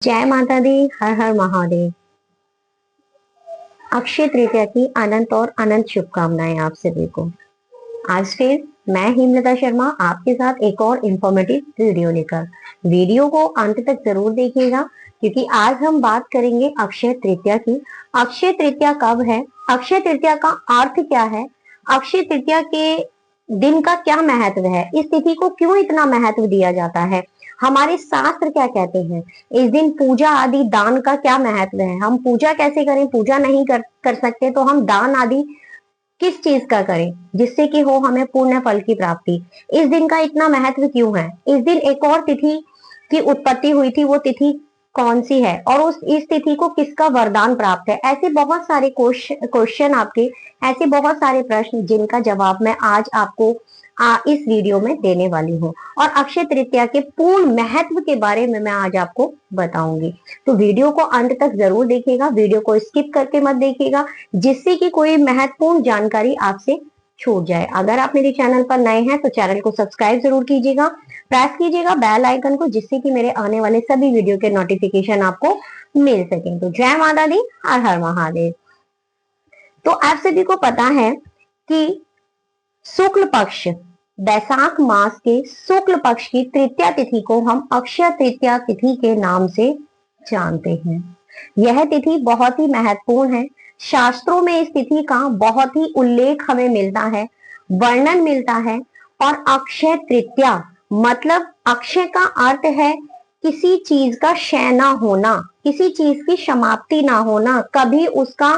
जय माता दी। हर हर महादेव। अक्षय तृतीया की अनंत और अनंत शुभकामनाएं आप सभी को। आज फिर मैं हेमलता शर्मा आपके साथ एक और इंफॉर्मेटिव वीडियो लेकर। वीडियो को अंत तक जरूर देखिएगा क्योंकि आज हम बात करेंगे अक्षय तृतीया की। अक्षय तृतीया कब है, अक्षय तृतीया का अर्थ क्या है, अक्षय तृतीया के दिन का क्या महत्व है, इस तिथि को क्यों इतना महत्व दिया जाता है, हमारे शास्त्र क्या कहते हैं, इस दिन पूजा आदि दान का क्या महत्व है, हम पूजा कैसे करें, पूजा नहीं कर सकते तो हम दान आदि किस चीज का करें जिससे कि हो हमें पुण्य फल की प्राप्ति। इस दिन का इतना महत्व क्यों है, इस दिन एक और तिथि की उत्पत्ति हुई थी, वो तिथि कौन सी है और उस इस तिथि को किसका वरदान प्राप्त है। ऐसे बहुत सारे क्वेश्चन आपके, ऐसे बहुत सारे प्रश्न जिनका जवाब मैं आज आपको इस वीडियो में देने वाली हूँ और अक्षय तृतीया के पूर्ण महत्व के बारे में मैं आज आपको बताऊंगी। तो वीडियो को अंत तक जरूर देखिएगा, वीडियो को स्किप करके मत देखिएगा जिससे कि कोई महत्वपूर्ण जानकारी आपसे छूट जाए। अगर आप मेरे चैनल पर नए हैं तो चैनल को सब्सक्राइब जरूर कीजिएगा, प्रेस कीजिएगा बेल आइकन को जिससे कि मेरे आने वाले सभी वीडियो के नोटिफिकेशन आपको मिल सके। तो जय माता दी, हर हर महादेव। तो आप सभी को पता है कि शुक्ल पक्ष, बैसाख मास के शुक्ल पक्ष की तृतीया तिथि को हम अक्षय तृतीया तिथि के नाम से जानते हैं। यह तिथि बहुत ही महत्वपूर्ण है। शास्त्रों में इस तिथि का बहुत ही उल्लेख हमें मिलता है, वर्णन मिलता है। और अक्षय तृतीया मतलब अक्षय का अर्थ है किसी चीज का क्षय ना होना, किसी चीज की समाप्ति ना होना, कभी उसका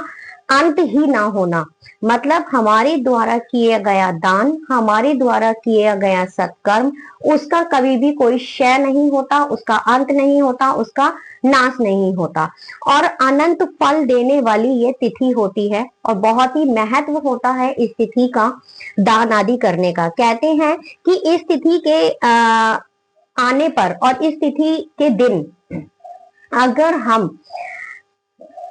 अंत ही ना होना। मतलब हमारे द्वारा किया गया दान, हमारे द्वारा किया गया सत्कर्म, उसका कभी भी कोई क्षय नहीं होता, उसका अंत नहीं होता, उसका नाश नहीं होता और अनंत फल देने वाली ये तिथि होती है और बहुत ही महत्व होता है इस तिथि का दान आदि करने का। कहते हैं कि इस तिथि के आने पर और इस तिथि के दिन अगर हम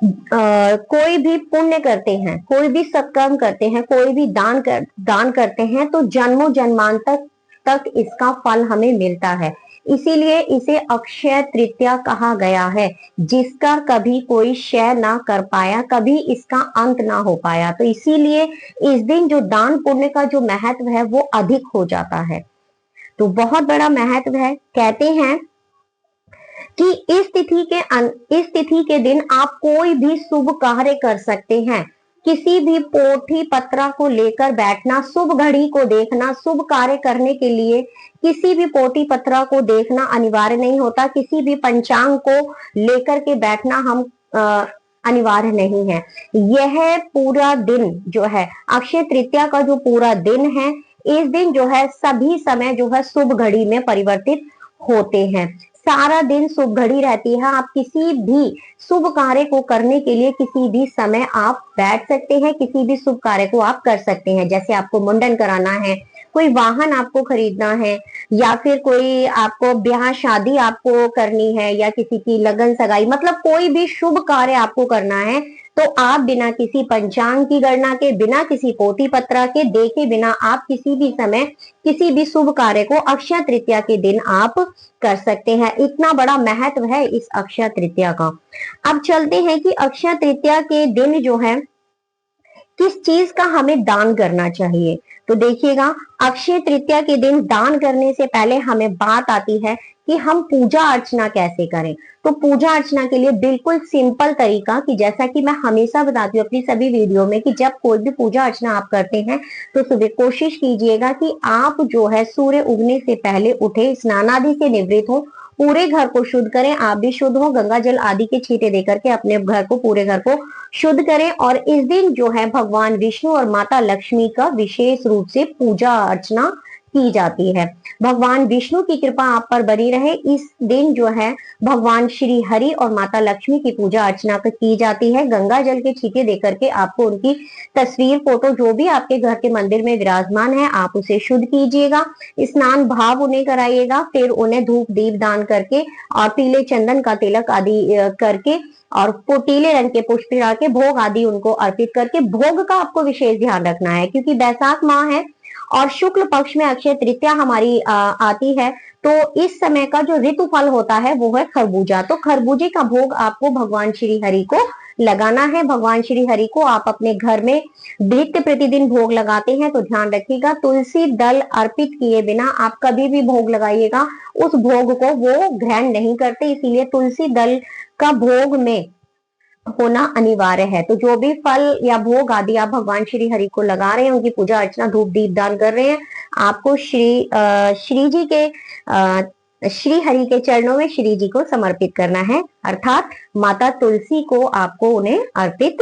कोई भी पुण्य करते हैं, कोई भी सत्कर्म करते हैं, कोई भी दान करते हैं तो जन्मों जन्मांतर तक इसका फल हमें मिलता है। इसीलिए इसे अक्षय तृतीया कहा गया है, जिसका कभी कोई क्षय ना कर पाया, कभी इसका अंत ना हो पाया। तो इसीलिए इस दिन जो दान पुण्य का जो महत्व है वो अधिक हो जाता है। तो बहुत बड़ा महत्व है। कहते हैं कि इस तिथि के दिन आप कोई भी शुभ कार्य कर सकते हैं। किसी भी पोथी पत्रा को लेकर बैठना, शुभ घड़ी को देखना, शुभ कार्य करने के लिए किसी भी पोथी पत्रा को देखना अनिवार्य नहीं होता, किसी भी पंचांग को लेकर के बैठना हम अनिवार्य नहीं है। यह पूरा दिन जो है अक्षय तृतीया का जो पूरा दिन है, इस दिन जो है सभी समय जो है शुभ घड़ी में परिवर्तित होते हैं। सारा दिन शुभ घड़ी रहती है। आप किसी भी शुभ कार्य को करने के लिए किसी भी समय आप बैठ सकते हैं, किसी भी शुभ कार्य को आप कर सकते हैं। जैसे आपको मुंडन कराना है, कोई वाहन आपको खरीदना है, या फिर कोई आपको ब्याह शादी आपको करनी है, या किसी की लगन सगाई, मतलब कोई भी शुभ कार्य आपको करना है तो आप बिना किसी पंचांग की गणना के, बिना किसी पोथी पत्रा के देखे बिना आप किसी भी समय किसी भी शुभ कार्य को अक्षय तृतीया के दिन आप कर सकते हैं। इतना बड़ा महत्व है इस अक्षय तृतीया का। अब चलते हैं कि अक्षय तृतीया के दिन जो है किस चीज का हमें दान करना चाहिए। तो देखिएगा, अक्षय तृतीया के दिन दान करने से पहले हमें बात आती है कि हम पूजा अर्चना कैसे करें। तो पूजा अर्चना के लिए बिल्कुल सिंपल तरीका, कि जैसा कि मैं हमेशा बताती हूँ अपनी सभी वीडियो में, कि जब कोई भी पूजा अर्चना आप करते हैं तो सुबह कोशिश कीजिएगा कि आप जो है सूर्य उगने से पहले उठे, स्नान आदि से निवृत्त हो, पूरे घर को शुद्ध करें, आप भी शुद्ध हो, गंगा जल आदि के छींटे देकर के अपने घर को, पूरे घर को शुद्ध करें। और इस दिन जो है भगवान विष्णु और माता लक्ष्मी का विशेष रूप से पूजा अर्चना की जाती है। भगवान विष्णु की कृपा आप पर बनी रहे। इस दिन जो है भगवान श्री हरि और माता लक्ष्मी की पूजा अर्चना की जाती है। गंगा जल के छींटे देकर के आपको उनकी तस्वीर, फोटो जो भी आपके घर के मंदिर में विराजमान है आप उसे शुद्ध कीजिएगा, स्नान भाव उन्हें कराइएगा, फिर उन्हें धूप दीप दान करके और पीले चंदन का तिलक आदि करके और पीले रंग के पुष्प चढ़ा के भोग आदि उनको अर्पित करके, भोग का आपको विशेष ध्यान रखना है क्योंकि बैसाख माह है और शुक्ल पक्ष में अक्षय तृतीया हमारी आती है। तो इस समय का जो ऋतु फल होता है वो है खरबूजा। तो खरबूजे का भोग आपको भगवान श्री हरि को लगाना है। भगवान श्री हरि को आप अपने घर में नित्य प्रतिदिन भोग लगाते हैं तो ध्यान रखिएगा, तुलसी दल अर्पित किए बिना आप कभी भी भोग लगाइएगा, उस भोग को वो ग्रहण नहीं करते, इसीलिए तुलसी दल का भोग में होना अनिवार्य है। तो जो भी फल या भोग आदि आप भगवान श्री हरि को लगा रहे हैं, उनकी पूजा अर्चना धूप दीप दान कर रहे हैं, आपको श्री जी के श्री हरि के चरणों में श्री जी को समर्पित करना है, अर्थात माता तुलसी को आपको उन्हें अर्पित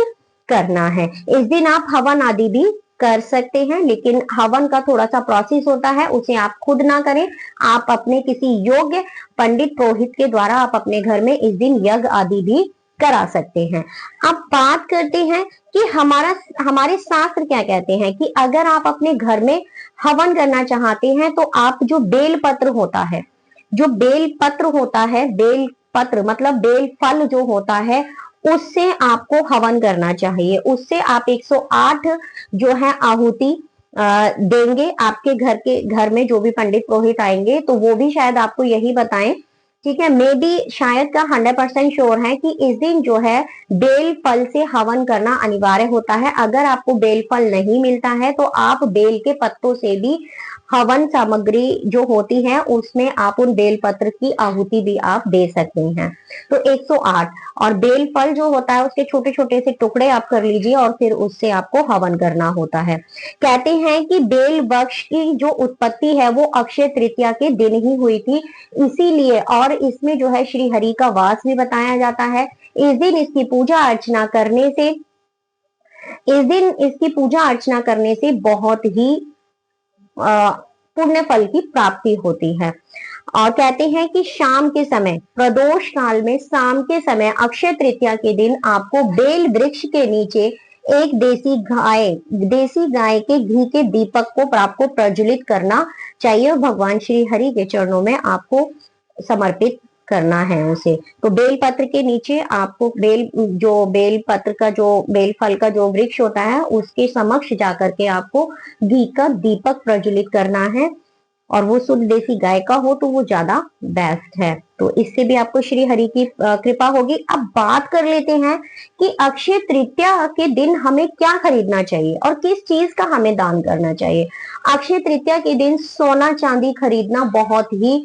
करना है। इस दिन आप हवन आदि भी कर सकते हैं, लेकिन हवन का थोड़ा सा प्रोसेस होता है, उसे आप खुद ना करें, आप अपने किसी योग्य पंडित पुरोहित के द्वारा आप अपने घर में इस दिन यज्ञ आदि भी करा सकते हैं। अब बात करते हैं कि हमारे शास्त्र क्या कहते हैं कि अगर आप अपने घर में हवन करना चाहते हैं तो आप जो बेल पत्र होता है, जो बेल पत्र होता है, बेल पत्र मतलब बेल फल जो होता है, उससे आपको हवन करना चाहिए। उससे आप 108 जो है आहुति देंगे। आपके घर में जो भी पंडित पुरोहित आएंगे तो वो भी शायद आपको यही बताएं, ठीक है। मे बी शायद का 100% श्योर है कि इस दिन जो है बेल फल से हवन करना अनिवार्य होता है। अगर आपको बेल फल नहीं मिलता है तो आप बेल के पत्तों से भी हवन सामग्री जो होती है उसमें आप उन बेल पत्र की आहुति भी आप दे सकते हैं। तो 108 और बेल फल जो होता है उसके छोटे छोटे से टुकड़े आप कर लीजिए और फिर उससे आपको हवन करना होता है। कहते हैं कि बेल वृक्ष की जो उत्पत्ति है वो अक्षय तृतीया के दिन ही हुई थी, इसीलिए और इसमें जो है श्री हरि का वास भी बताया जाता है। इस दिन इसकी पूजा अर्चना करने से बहुत ही पुण्य फल की प्राप्ति होती है। और कहते हैं कि शाम के समय, प्रदोष काल में शाम के समय अक्षय तृतीया के दिन आपको बेल वृक्ष के नीचे एक देसी गाय के घी के दीपक को आपको प्रज्वलित करना चाहिए और भगवान श्री हरि के चरणों में आपको समर्पित करना है उसे। तो बेल पत्र के नीचे आपको बेल पत्र का जो बेल फल का जो वृक्ष होता है उसके समक्ष जाकर के आपको घी का दीपक प्रज्वलित करना है, और वो शुद्ध देसी गाय का हो तो वो ज्यादा बेस्ट है। तो इससे भी आपको श्री हरि की कृपा होगी। अब बात कर लेते हैं कि अक्षय तृतीया के दिन हमें क्या खरीदना चाहिए और किस चीज का हमें दान करना चाहिए। अक्षय तृतीया के दिन सोना चांदी खरीदना बहुत ही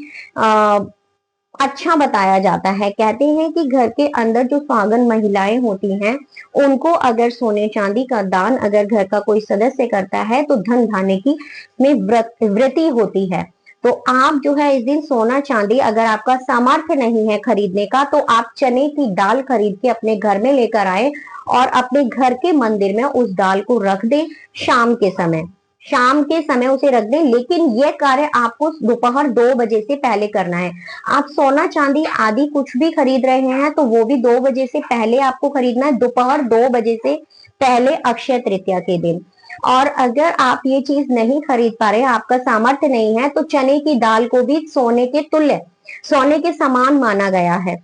अच्छा बताया जाता है। कहते हैं कि घर के अंदर जो सुहागन महिलाएं होती हैं उनको अगर सोने चांदी का दान अगर घर का कोई सदस्य करता है तो धन धान्य की में वृद्धि होती है। तो आप जो है इस दिन सोना चांदी, अगर आपका सामर्थ्य नहीं है खरीदने का तो आप चने की दाल खरीद के अपने घर में लेकर आए और अपने घर के मंदिर में उस दाल को रख दें। शाम के समय उसे रख दें, लेकिन यह कार्य आपको दोपहर 2 बजे से पहले करना है। आप सोना चांदी आदि कुछ भी खरीद रहे हैं तो वो भी 2 बजे से पहले आपको खरीदना है, दोपहर 2 बजे से पहले अक्षय तृतीया के दिन। और अगर आप ये चीज नहीं खरीद पा रहे, आपका सामर्थ्य नहीं है, तो चने की दाल को भी सोने के तुल्य, सोने के समान माना गया है,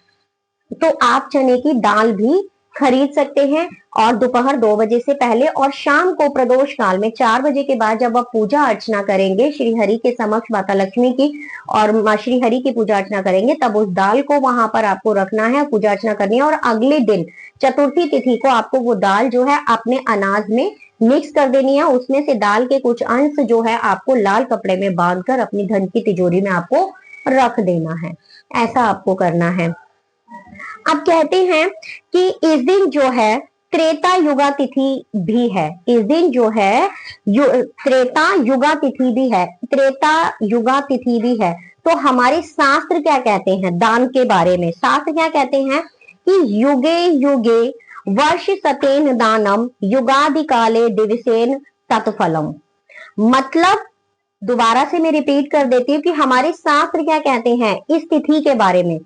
तो आप चने की दाल भी खरीद सकते हैं और दोपहर 2 बजे से पहले। और शाम को प्रदोष काल में 4 बजे के बाद जब आप पूजा अर्चना करेंगे श्री हरि के समक्ष माता लक्ष्मी की और माँ श्री हरि की पूजा अर्चना करेंगे, तब उस दाल को वहां पर आपको रखना है, पूजा अर्चना करनी है। और अगले दिन चतुर्थी तिथि को आपको वो दाल जो है अपने अनाज में मिक्स कर देनी है। उसमें से दाल के कुछ अंश जो है आपको लाल कपड़े में बांधकर अपनी धन की तिजोरी में आपको रख देना है। ऐसा आपको करना है। अब कहते हैं कि इस दिन जो है त्रेता युगा तिथि भी है। इस दिन जो है त्रेता युगा तिथि भी है। तो हमारे शास्त्र क्या कहते हैं दान के बारे में? शास्त्र क्या कहते हैं कि युगे युगे वर्ष सतेन दानम युगादि काले दिवसेन तत्फलम। मतलब दोबारा से मैं रिपीट कर देती हूँ कि हमारे शास्त्र क्या कहते हैं इस तिथि के बारे में।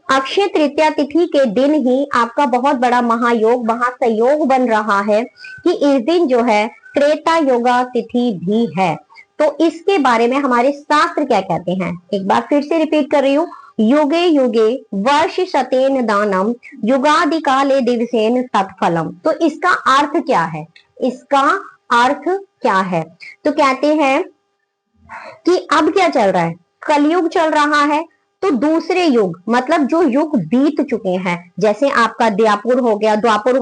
अक्षय तृतीया तिथि के दिन ही आपका बहुत बड़ा महायोग महासयोग बन रहा है कि इस दिन जो है त्रेता योगा तिथि भी है। तो इसके बारे में हमारे शास्त्र क्या कहते हैं, एक बार फिर से रिपीट कर रही हूँ। युगे युगे वर्ष शतेन दानम युगादि काले दिवसेन तत्फलम। तो इसका अर्थ क्या है? तो कहते हैं कि अब क्या चल रहा है, कलयुग चल रहा है, तो दूसरे युग मतलब जो युग बीत चुके हैं, जैसे आपका द्वापुर हो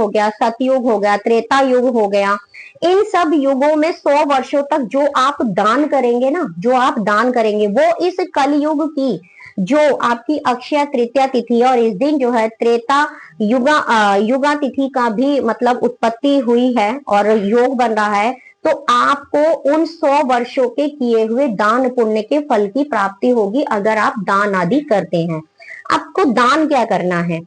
गया, सतयुग हो गया, त्रेता युग हो गया, इन सब युगों में 100 वर्षों तक जो आप दान करेंगे ना, जो आप दान करेंगे वो इस कलयुग की जो आपकी अक्षय तृतीया तिथि और इस दिन जो है त्रेता युगा तिथि का भी मतलब उत्पत्ति हुई है और योग बन रहा है, तो आपको उन 100 वर्षों के किए हुए दान पुण्य के फल की प्राप्ति होगी अगर आप दान आदि करते हैं। आपको दान क्या करना है,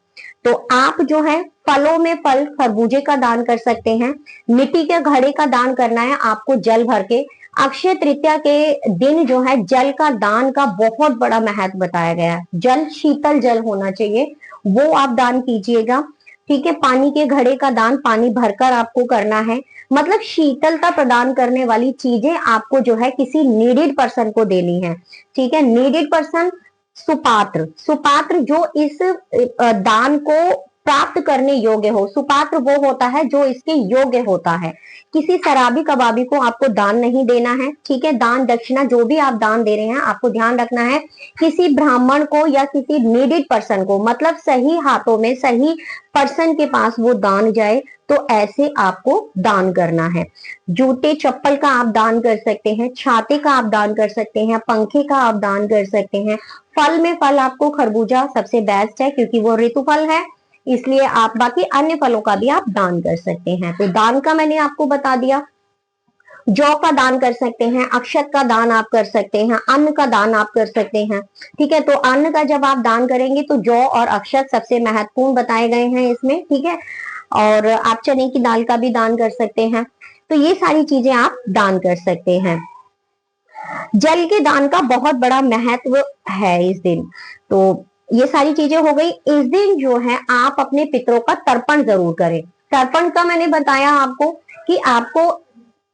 तो आप जो है फलों में फल खरबूजे का दान कर सकते हैं, मिट्टी के घड़े का दान करना है आपको जल भर के। अक्षय तृतीया के दिन जो है जल का दान का बहुत बड़ा महत्व बताया गया है। जल शीतल जल होना चाहिए, वो आप दान कीजिएगा। ठीक है, पानी के घड़े का दान पानी भरकर आपको करना है, मतलब शीतलता प्रदान करने वाली चीजें आपको जो है किसी नीडेड पर्सन को देनी है। ठीक है, नीडेड पर्सन सुपात्र, सुपात्र जो इस दान को प्राप्त करने योग्य हो। सुपात्र वो होता है जो इसके योग्य होता है। किसी शराबी कबाबी को आपको दान नहीं देना है। ठीक है, दान दक्षिणा जो भी आप दान दे रहे हैं आपको ध्यान रखना है किसी ब्राह्मण को या किसी नीडेड पर्सन को, मतलब सही हाथों में सही पर्सन के पास वो दान जाए, तो ऐसे आपको दान करना है। जूते चप्पल का आप दान कर सकते हैं, छाते का आप दान कर सकते हैं, पंखे का आप दान कर सकते हैं। फल में फल आपको खरबूजा सबसे बेस्ट है क्योंकि वो ऋतु फल है, इसलिए आप बाकी अन्य फलों का भी आप दान कर सकते हैं। तो दान का मैंने आपको बता दिया। जौ का दान कर सकते हैं, अक्षत का दान आप कर सकते हैं, अन्न का दान आप कर सकते हैं। ठीक है, तो अन्न का जब आप दान करेंगे तो जौ और अक्षत सबसे महत्वपूर्ण बताए गए हैं इसमें। ठीक है, और आप चने की दाल का भी दान कर सकते हैं। तो ये सारी चीजें आप दान कर सकते हैं। जल के दान का बहुत बड़ा महत्व है इस दिन। तो ये सारी चीजें हो गई। इस दिन जो है आप अपने पितरों का तर्पण जरूर करें। तर्पण का मैंने बताया आपको कि आपको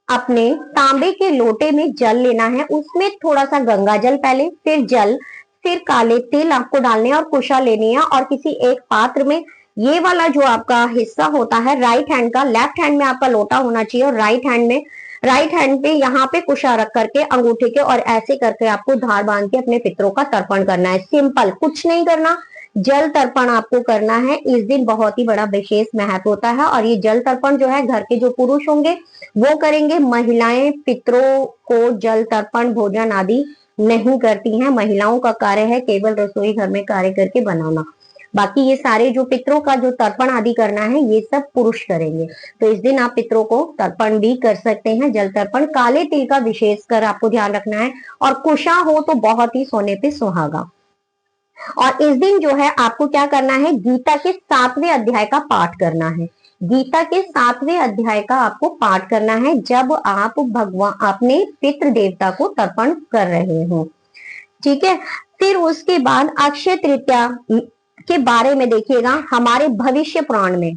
अपने तांबे के लोटे में जल लेना है, उसमें थोड़ा सा गंगा जल पहले, फिर जल, फिर काले तिल आपको डालने और कुशा लेनी है और किसी एक पात्र में ये वाला जो आपका हिस्सा होता है राइट हैंड का, लेफ्ट हैंड में आपका लोटा होना चाहिए और राइट हैंड पे यहाँ पे कुशा रख करके अंगूठे के और ऐसे करके आपको धार बांध के अपने पितरों का तर्पण करना है। सिंपल, कुछ नहीं करना, जल तर्पण आपको करना है। इस दिन बहुत ही बड़ा विशेष महत्व होता है और ये जल तर्पण जो है घर के जो पुरुष होंगे वो करेंगे। महिलाएं पितरों को जल तर्पण भोजन आदि नहीं करती हैं। महिलाओं का कार्य है केवल रसोई घर में कार्य करके बनाना, बाकी ये सारे जो पितरों का जो तर्पण आदि करना है ये सब पुरुष करेंगे। तो इस दिन आप पितरों को तर्पण भी कर सकते हैं, जल तर्पण। काले तिल का विशेषकर आपको ध्यान रखना है और कुशा हो तो बहुत ही सोने पे सुहागा। और इस दिन जो है आपको क्या करना है, गीता के 7वें अध्याय का पाठ करना है। गीता के 7वें अध्याय का आपको पाठ करना है जब आप भगवान अपने पितृ देवता को तर्पण कर रहे हो। ठीक है, फिर उसके बाद अक्षय तृतीया के बारे में देखिएगा। हमारे भविष्य पुराण में,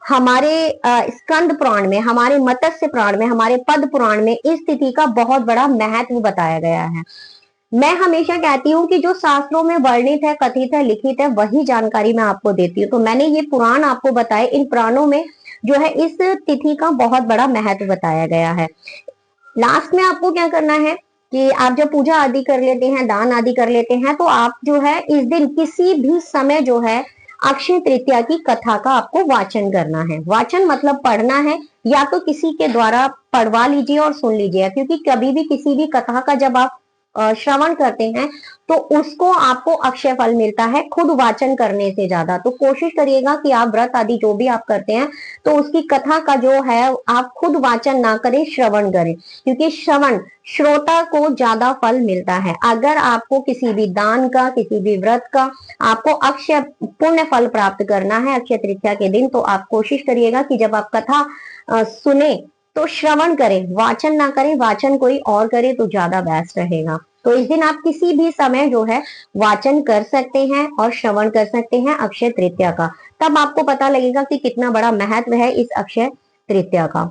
हमारे स्कंद पुराण में, हमारे मत्स्य पुराण में, हमारे पद्म पुराण में इस तिथि का बहुत बड़ा महत्व बताया गया है। मैं हमेशा कहती हूँ कि जो शास्त्रों में वर्णित है, कथित है, लिखित है, वही जानकारी मैं आपको देती हूँ। तो मैंने ये पुराण आपको बताए, इन पुराणों में जो है इस तिथि का बहुत बड़ा महत्व बताया गया है। लास्ट में आपको क्या करना है कि आप जब पूजा आदि कर लेते हैं, दान आदि कर लेते हैं, तो आप जो है इस दिन किसी भी समय जो है अक्षय तृतीया की कथा का आपको वाचन करना है। वाचन मतलब पढ़ना है, या तो किसी के द्वारा पढ़वा लीजिए और सुन लीजिए, क्योंकि कभी भी किसी भी कथा का जब आप श्रवण करते हैं तो उसको आपको अक्षय फल मिलता है खुद वाचन करने से ज्यादा। तो कोशिश करिएगा कि आप व्रत आदि जो भी आप करते हैं तो उसकी कथा का जो है आप खुद वाचन ना करें, श्रवण करें, क्योंकि श्रवण श्रोता को ज्यादा फल मिलता है। अगर आपको किसी भी दान का, किसी भी व्रत का आपको अक्षय पुण्य फल प्राप्त करना है अक्षय तृतीया के दिन, तो आप कोशिश करिएगा कि जब आप कथा सुने तो श्रवण करें, वाचन ना करें। वाचन कोई और करे तो ज्यादा बेस्ट रहेगा। तो इस दिन आप किसी भी समय जो है वाचन कर सकते हैं और श्रवण कर सकते हैं अक्षय तृतीया का। तब आपको पता लगेगा कि कितना बड़ा महत्व है इस अक्षय तृतीया का।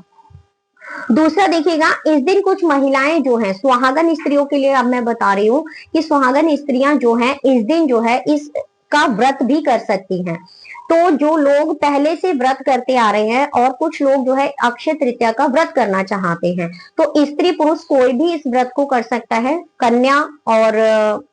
दूसरा देखिएगा, इस दिन कुछ महिलाएं जो हैं, सुहागन स्त्रियों के लिए अब मैं बता रही हूँ कि सुहागन स्त्रियां जो हैं इस दिन जो है इसका व्रत भी कर सकती हैं। तो जो लोग पहले से व्रत करते आ रहे हैं और कुछ लोग जो है अक्षय तृतीया का व्रत करना चाहते हैं, तो स्त्री पुरुष कोई भी इस व्रत को कर सकता है। कन्या और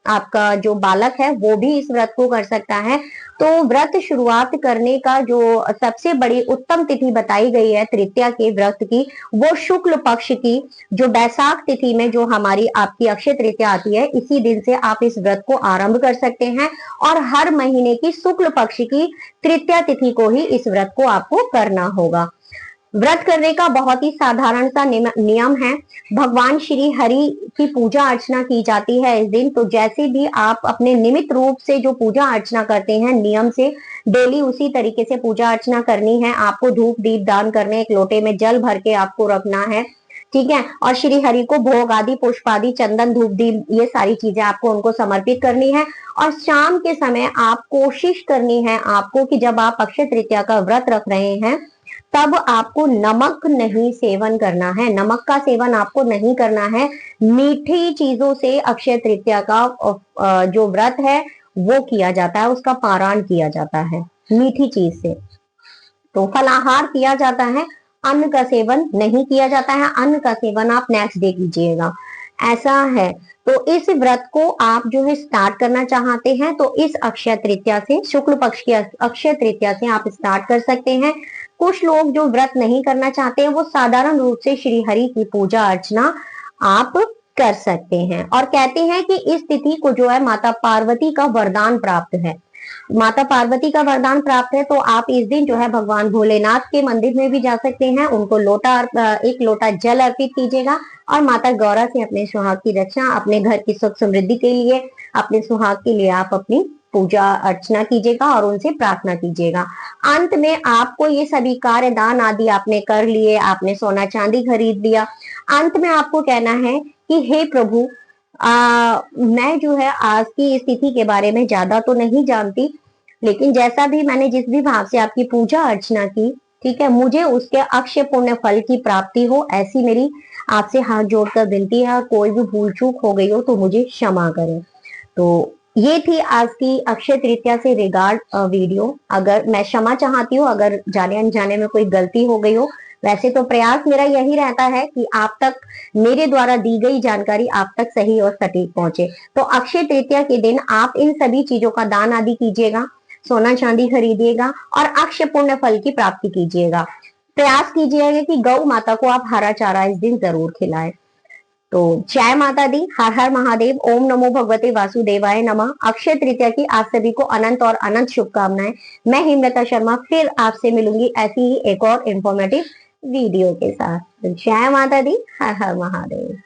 आपका जो बालक है वो भी इस व्रत को कर सकता है। तो व्रत शुरुआत करने का जो सबसे बड़ी उत्तम तिथि बताई गई है तृतीया के व्रत की, वो शुक्ल पक्ष की जो बैसाख तिथि में जो हमारी आपकी अक्षय तृतीया आती है, इसी दिन से आप इस व्रत को आरंभ कर सकते हैं। और हर महीने की शुक्ल पक्ष की तृतीया तिथि को ही इस व्रत को आपको करना होगा। व्रत करने का बहुत ही साधारण सा नियम है। भगवान श्री हरि की पूजा अर्चना की जाती है इस दिन। तो जैसे भी आप अपने निमित्त रूप से जो पूजा अर्चना करते हैं नियम से, डेली उसी तरीके से पूजा अर्चना करनी है। आपको धूप दीप दान करने, एक लोटे में जल भर के आपको रखना है, ठीक है। और श्री हरि को भोग आदि, पुष्प आदि, चंदन, धूप दीप, ये सारी चीजें आपको उनको समर्पित करनी है। और शाम के समय आप कोशिश करनी है आपको कि जब आप अक्षय तृतीया का व्रत रख रहे हैं तब आपको नमक नहीं सेवन करना है। नमक का सेवन आपको नहीं करना है। मीठी चीजों से अक्षय तृतीया का जो व्रत है वो किया जाता है, उसका पारायण किया जाता है मीठी चीज से। तो फलाहार किया जाता है, अन्न का सेवन नहीं किया जाता है। अन्न का सेवन आप नेक्स्ट डे कीजिएगा, ऐसा है। तो इस व्रत को आप जो है स्टार्ट करना चाहते हैं तो इस अक्षय तृतीया से, शुक्ल पक्ष की अक्षय तृतीया से आप स्टार्ट कर सकते हैं। कुछ लोग जो व्रत नहीं करना चाहते हैं वो साधारण रूप से श्री हरि की पूजा अर्चना आप कर सकते हैं। और कहते हैं कि इस तिथि को जो है माता पार्वती का वरदान प्राप्त है। माता पार्वती का वरदान प्राप्त है, तो आप इस दिन जो है भगवान भोलेनाथ के मंदिर में भी जा सकते हैं। उनको एक लोटा जल अर्पित कीजिएगा और माता गौरा से अपने सुहाग की रक्षा, अपने घर की सुख समृद्धि के लिए, अपने सुहाग के लिए आप अपनी पूजा अर्चना कीजिएगा और उनसे प्रार्थना कीजिएगा। अंत में आपको ये सभी कार्य, दान आदि आपने कर लिए, आपने सोना चांदी खरीद लिया, अंत में आपको कहना है कि हे प्रभु, मैं जो है आज की स्थिति के बारे में ज्यादा तो नहीं जानती, लेकिन जैसा भी मैंने जिस भी भाव से आपकी पूजा अर्चना की, ठीक है, मुझे उसके अक्षय पुण्य फल की प्राप्ति हो, ऐसी मेरी आपसे हाथ जोड़कर विनती है। कोई भी भूल चूक हो गई हो तो मुझे क्षमा करें। तो ये थी आज की अक्षय तृतीया से रिगार्ड वीडियो। अगर मैं क्षमा चाहती हूँ अगर जाने अनजाने में कोई गलती हो गई हो। वैसे तो प्रयास मेरा यही रहता है कि आप तक मेरे द्वारा दी गई जानकारी आप तक सही और सटीक पहुंचे। तो अक्षय तृतीया के दिन आप इन सभी चीजों का दान आदि कीजिएगा, सोना चांदी खरीदिएगा और अक्षय पुण्य फल की प्राप्ति कीजिएगा। प्रयास कीजिएगा कि गौ माता को आप हरा चारा इस दिन जरूर खिलाएं। तो जय माता दी, हर हर महादेव, ओम नमो भगवते वासुदेवाय नमः। अक्षय तृतीया की आप सभी को अनंत और अनंत शुभकामनाएं। मैं हेमलता शर्मा फिर आपसे मिलूंगी ऐसी ही एक और इंफॉर्मेटिव वीडियो के साथ। जय माता दी, हर हर महादेव।